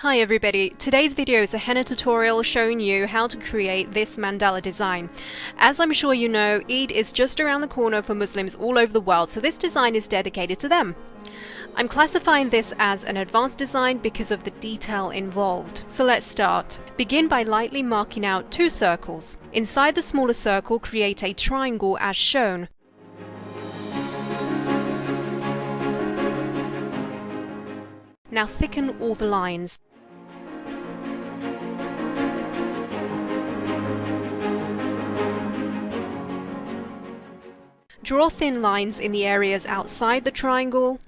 Hi everybody, today's video is a henna tutorial showing you how to create this mandala design. As I'm sure you know, Eid is just around the corner for Muslims all over the world, so this design is dedicated to them. I'm classifying this as an advanced design because of the detail involved. So let's start. Begin by lightly marking out two circles. Inside the smaller circle, create a triangle as shown. Now thicken all the lines. Draw thin lines in the areas outside the triangle.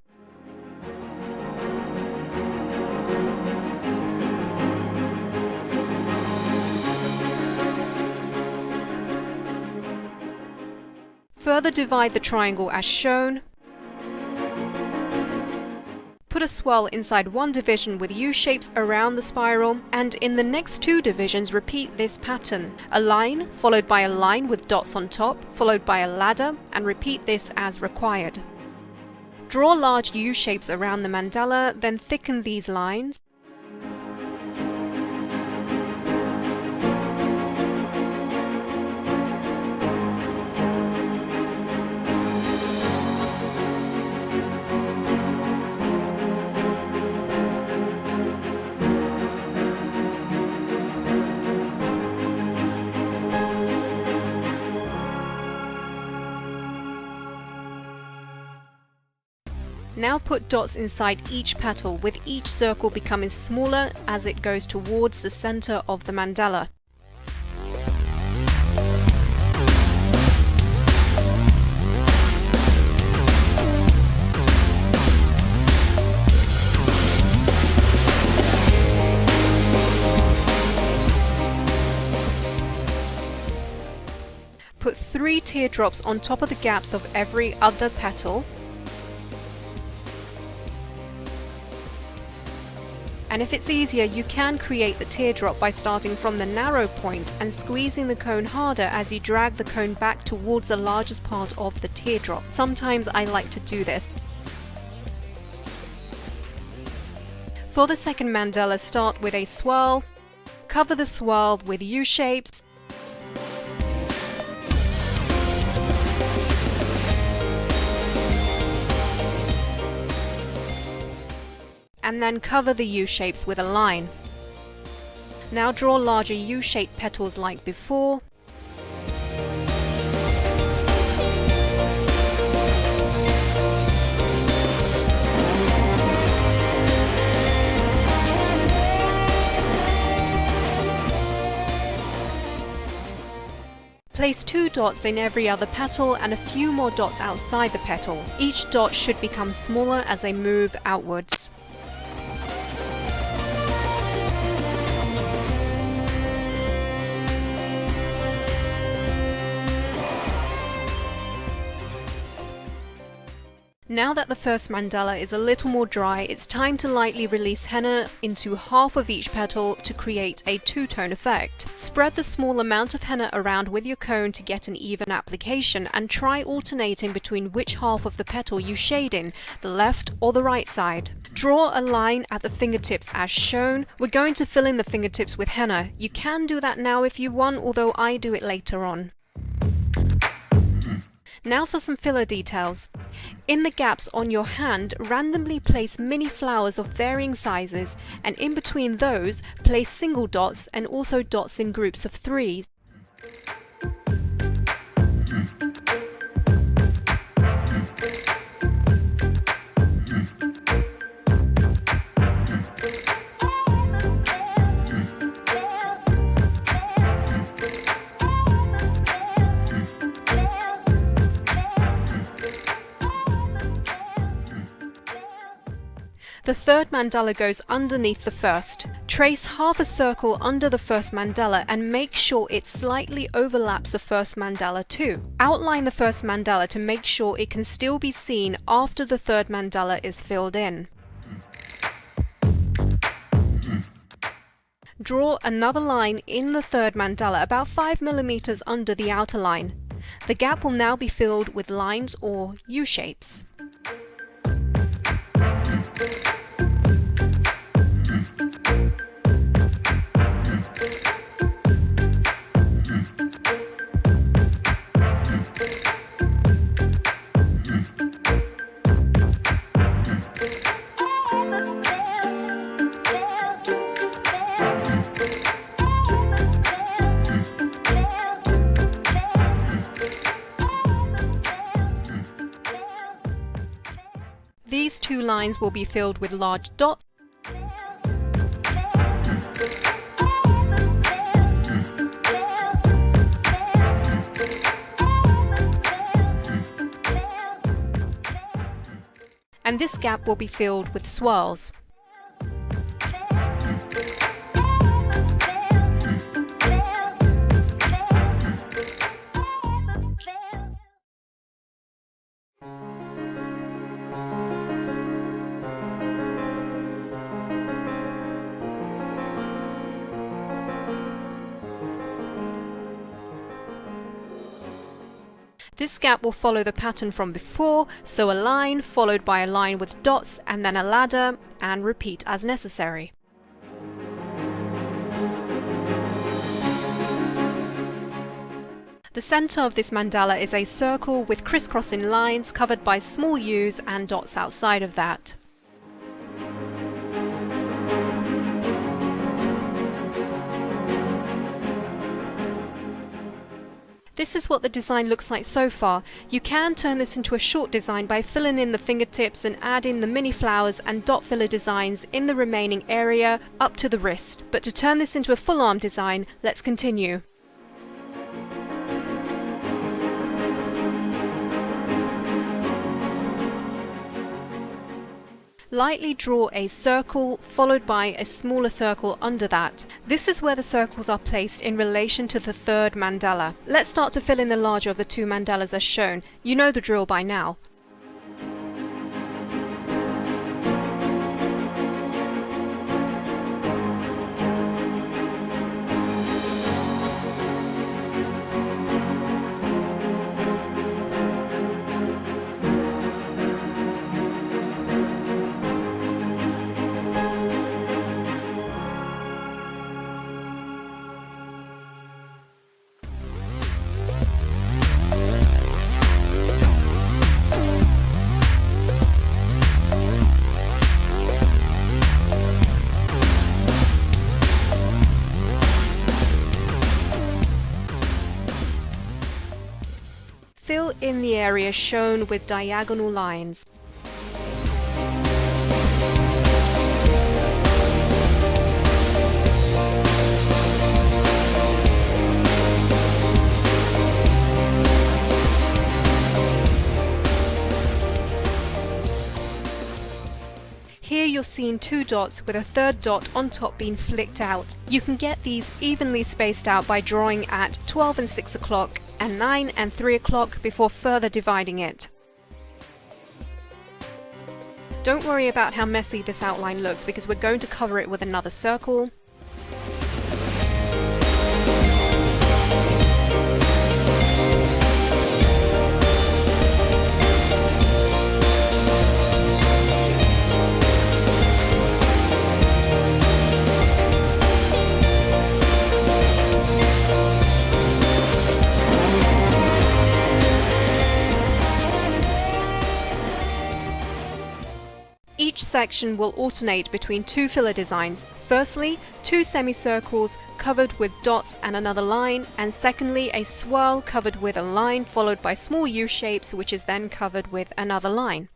Further divide the triangle as shown. Put a swirl inside one division with U-shapes around the spiral, and in the next two divisions repeat this pattern. A line, followed by a line with dots on top, followed by a ladder, and repeat this as required. Draw large U-shapes around the mandala, then thicken these lines. Now put dots inside each petal, with each circle becoming smaller as it goes towards the center of the mandala. Put 3 teardrops on top of the gaps of every other petal. And if it's easier, you can create the teardrop by starting from the narrow point and squeezing the cone harder as you drag the cone back towards the largest part of the teardrop. Sometimes I like to do this. For the second mandala, start with a swirl. Cover the swirl with U-shapes. And then cover the U-shapes with a line. Now draw larger U-shaped petals like before. Place 2 dots in every other petal and a few more dots outside the petal. Each dot should become smaller as they move outwards. Now that the first mandala is a little more dry, it's time to lightly release henna into half of each petal to create a two-tone effect. Spread the small amount of henna around with your cone to get an even application, and try alternating between which half of the petal you shade in, the left or the right side. Draw a line at the fingertips as shown. We're going to fill in the fingertips with henna. You can do that now if you want, although I do it later on. Now for some filler details. In the gaps on your hand, randomly place mini flowers of varying sizes, and in between those, place single dots and also dots in groups of 3s. The third mandala goes underneath the first. Trace half a circle under the first mandala and make sure it slightly overlaps the first mandala too. Outline the first mandala to make sure it can still be seen after the third mandala is filled in. Draw another line in the third mandala about 5 mm under the outer line. The gap will now be filled with lines or U-shapes. two lines will be filled with large dots. And this gap will be filled with swirls. This gap will follow the pattern from before, so a line followed by a line with dots and then a ladder, and repeat as necessary. The center of this mandala is a circle with crisscrossing lines covered by small U's and dots outside of that. This is what the design looks like so far. You can turn this into a short design by filling in the fingertips and adding the mini flowers and dot filler designs in the remaining area up to the wrist. But to turn this into a full arm design, let's continue. Lightly draw a circle followed by a smaller circle under that. This is where the circles are placed in relation to the third mandala. Let's start to fill in the larger of the two mandalas as shown. You know the drill by now. Fill in the area shown with diagonal lines. Here you're seeing two dots with a third dot on top being flicked out. You can get these evenly spaced out by drawing at 12 and 6 o'clock and 9 and 3 o'clock before further dividing it. Don't worry about how messy this outline looks because we're going to cover it with another circle. Each section will alternate between two filler designs. Firstly, two semicircles covered with dots and another line, and secondly, a swirl covered with a line followed by small U shapes, which is then covered with another line.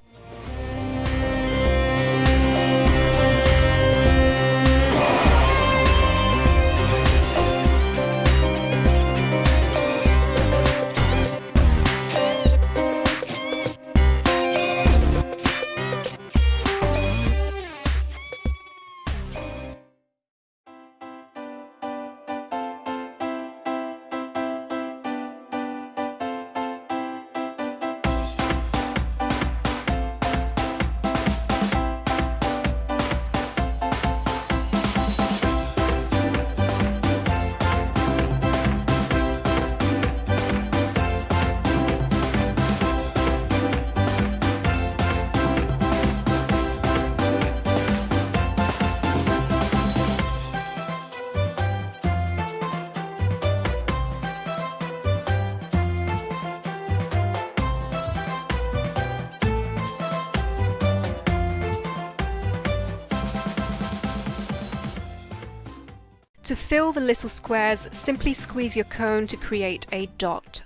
To fill the little squares, simply squeeze your cone to create a dot.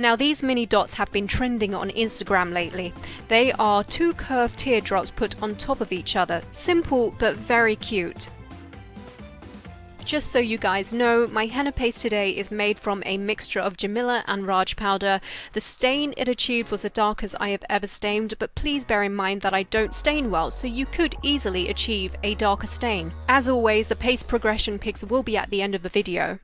Now these mini dots have been trending on Instagram lately. They are 2 curved teardrops put on top of each other. Simple but very cute. Just so you guys know, my henna paste today is made from a mixture of Jamila and Raj powder. The stain it achieved was the darkest I have ever stained, but please bear in mind that I don't stain well, so you could easily achieve a darker stain. As always, the paste progression pics will be at the end of the video.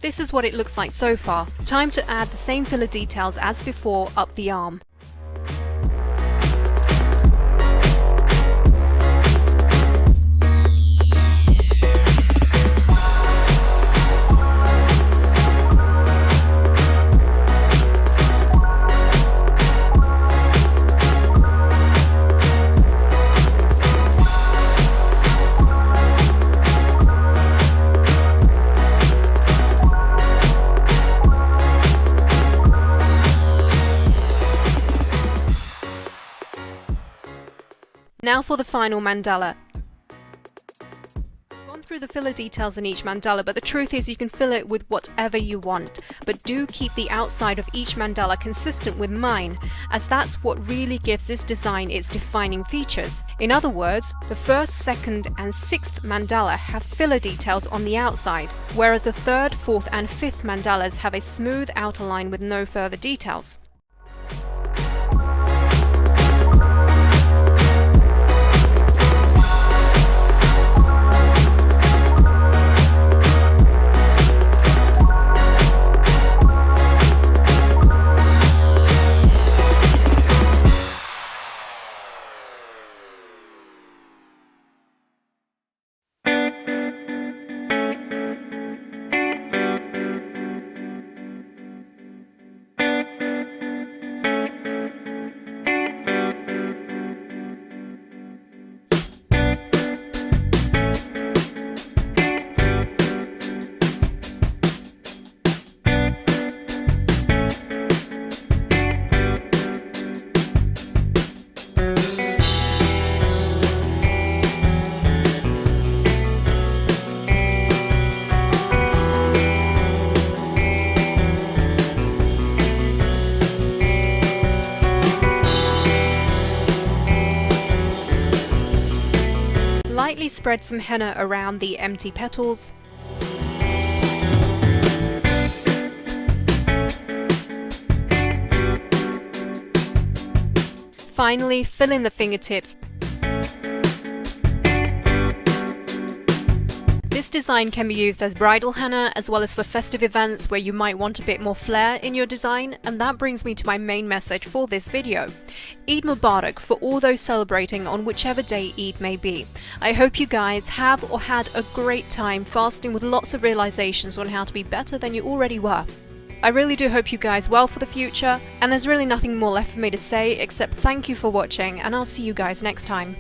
This is what it looks like so far. Time to add the same filler details as before up the arm. Now for the final mandala. I've gone through the filler details in each mandala, but the truth is you can fill it with whatever you want. But do keep the outside of each mandala consistent with mine, as that's what really gives this design its defining features. In other words, the first, second and sixth mandala have filler details on the outside, whereas the third, fourth and fifth mandalas have a smooth outer line with no further details. Lightly spread some henna around the empty petals. Finally, fill in the fingertips. This design can be used as bridal henna as well as for festive events where you might want a bit more flair in your design, and that brings me to my main message for this video. Eid Mubarak for all those celebrating on whichever day Eid may be. I hope you guys have or had a great time fasting with lots of realizations on how to be better than you already were. I really do hope you guys well for the future, and there's really nothing more left for me to say except thank you for watching, and I'll see you guys next time.